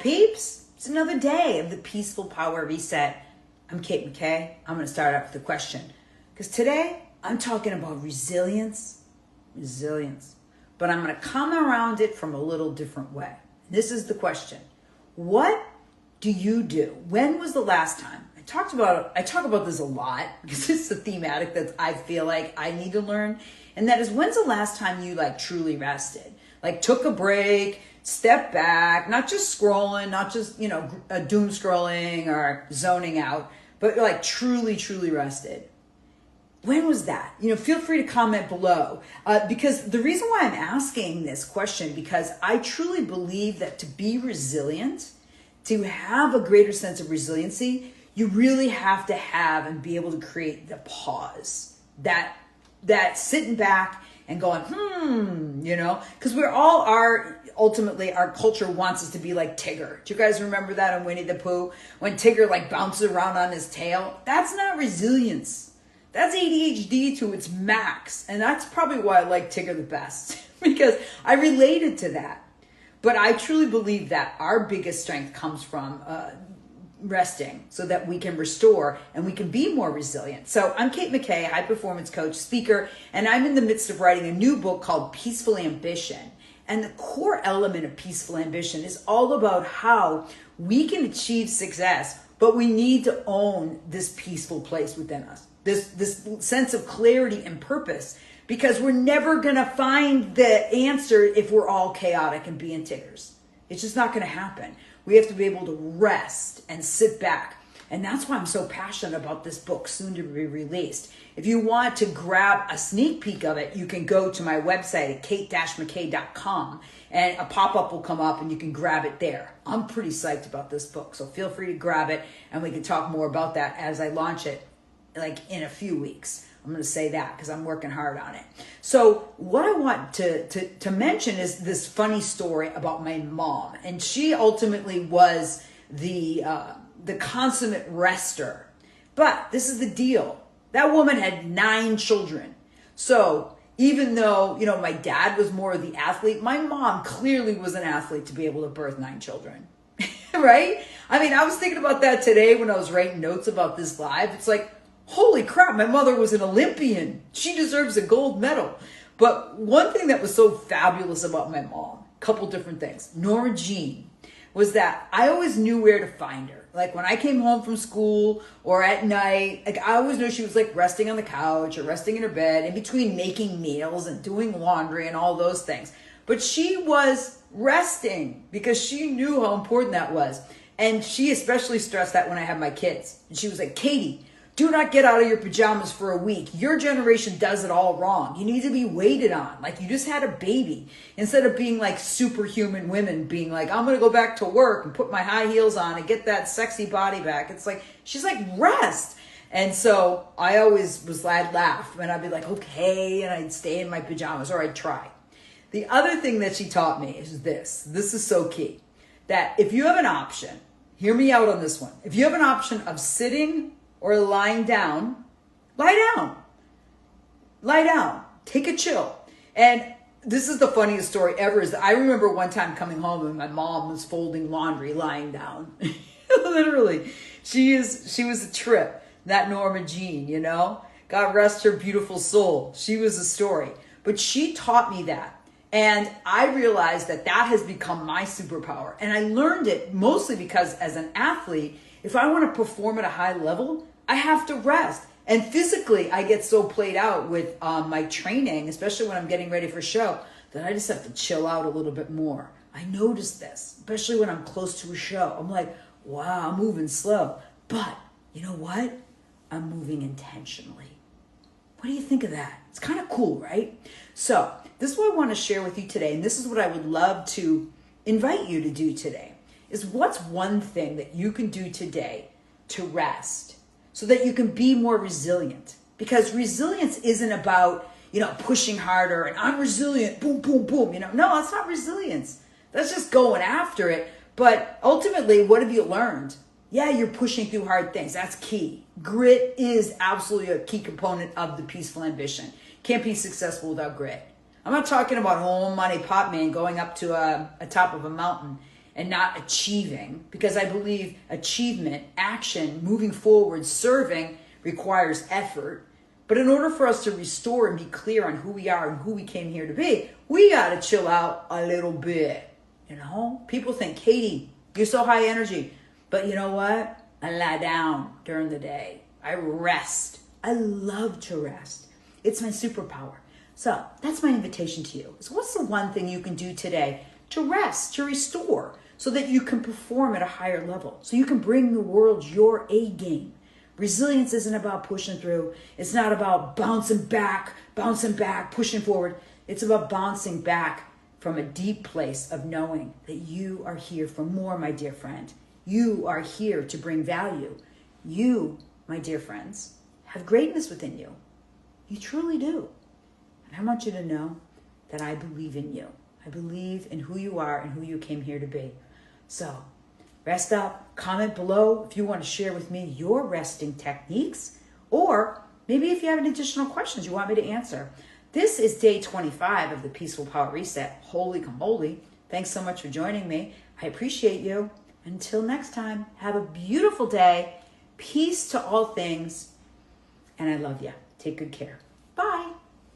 peeps? It's another day of the Peaceful Power Reset. I'm Kate McKay. I'm going to start out with a question. Because today, I'm talking about resilience. But I'm going to come around it from a little different way. This is the question. What do you do? When was the last time? I talk about this a lot because it's a thematic that I feel like I need to learn. And that is, when's the last time you truly rested? Took a break, stepped back, not just scrolling, not just, doom scrolling or zoning out, but truly rested. When was that? Feel free to comment below because the reason why I'm asking this question, because I truly believe that to be resilient, to have a greater sense of resiliency, you really have to have and be able to create the pause, that sitting back and going, because ultimately our culture wants us to be like Tigger. Do you guys remember that in Winnie the Pooh? When Tigger bounces around on his tail? That's not resilience. That's ADHD to its max. And that's probably why I like Tigger the best, because I related to that. But I truly believe that our biggest strength comes from resting so that we can restore and we can be more resilient. So I'm Kate McKay, high performance coach, speaker, and I'm in the midst of writing a new book called Peaceful Ambition. And the core element of peaceful ambition is all about how we can achieve success, but we need to own this peaceful place within us, this sense of clarity and purpose, because we're never going to find the answer if we're all chaotic and being Tiggers. It's just not going to happen. We have to be able to rest and sit back. And that's why I'm so passionate about this book, soon to be released. If you want to grab a sneak peek of it, you can go to my website at kate-mckay.com and a pop-up will come up and you can grab it there. I'm pretty psyched about this book, so feel free to grab it and we can talk more about that as I launch it in a few weeks. I'm going to say that because I'm working hard on it. So what I want to mention is this funny story about my mom. And she ultimately was the consummate rester. But this is the deal. That woman had 9 children. So even though, my dad was more of the athlete, my mom clearly was an athlete to be able to birth 9 children. Right? I was thinking about that today when I was writing notes about this live. It's holy crap, my mother was an Olympian. She deserves a gold medal. But one thing that was so fabulous about my mom, a couple different things, Norma Jean, was that I always knew where to find her. When I came home from school or at night, I always knew she was resting on the couch or resting in her bed in between making meals and doing laundry and all those things. But she was resting because she knew how important that was. And she especially stressed that when I had my kids. And she was like, Katie, do not get out of your pajamas for a week. Your generation does it all wrong. You need to be waited on. You just had a baby. Instead of being superhuman women being I'm going to go back to work and put my high heels on and get that sexy body back. It's she's rest. And so I always I'd laugh and I'd be okay. And I'd stay in my pajamas or I'd try. The other thing that she taught me is this. This is so key. That if you have an option, hear me out on this one. If you have an option of sitting or lying down, lie down. Lie down. Take a chill. And this is the funniest story ever. Is that I remember one time coming home and my mom was folding laundry lying down. Literally. She was a trip. That Norma Jean, God rest her beautiful soul. She was a story. But she taught me that. And I realized that has become my superpower. And I learned it mostly because as an athlete, if I want to perform at a high level, I have to rest. And physically, I get so played out with my training, especially when I'm getting ready for a show, that I just have to chill out a little bit more. I notice this, especially when I'm close to a show. I'm wow, I'm moving slow. But you know what? I'm moving intentionally. What do you think of that? It's kind of cool, right? So this is what I want to share with you today. And this is what I would love to invite you to do today. Is what's one thing that you can do today to rest so that you can be more resilient? Because resilience isn't about, pushing harder and I'm resilient, boom, boom, boom. No, it's not resilience. That's just going after it. But ultimately, what have you learned? Yeah, you're pushing through hard things. That's key. Grit is absolutely a key component of the peaceful ambition. Can't be successful without grit. I'm not talking about old money pot man going up to a top of a mountain and not achieving, because I believe achievement, action, moving forward, serving requires effort. But in order for us to restore and be clear on who we are and who we came here to be, we got to chill out a little bit. You know, people think, Katie, you're so high energy. But you know what? I lie down during the day. I rest. I love to rest. It's my superpower. So that's my invitation to you. So what's the one thing you can do today to rest, to restore, so that you can perform at a higher level, so you can bring the world your A game? Resilience isn't about pushing through. It's not about bouncing back, pushing forward. It's about bouncing back from a deep place of knowing that you are here for more, my dear friend. You are here to bring value. You, my dear friends, have greatness within you. You truly do. And I want you to know that I believe in you. I believe in who you are and who you came here to be. So rest up, comment below if you want to share with me your resting techniques, or maybe if you have any additional questions you want me to answer. This is day 25 of the Peaceful Power Reset. Holy camole. Thanks so much for joining me. I appreciate you. Until next time, have a beautiful day. Peace to all things. And I love you. Take good care.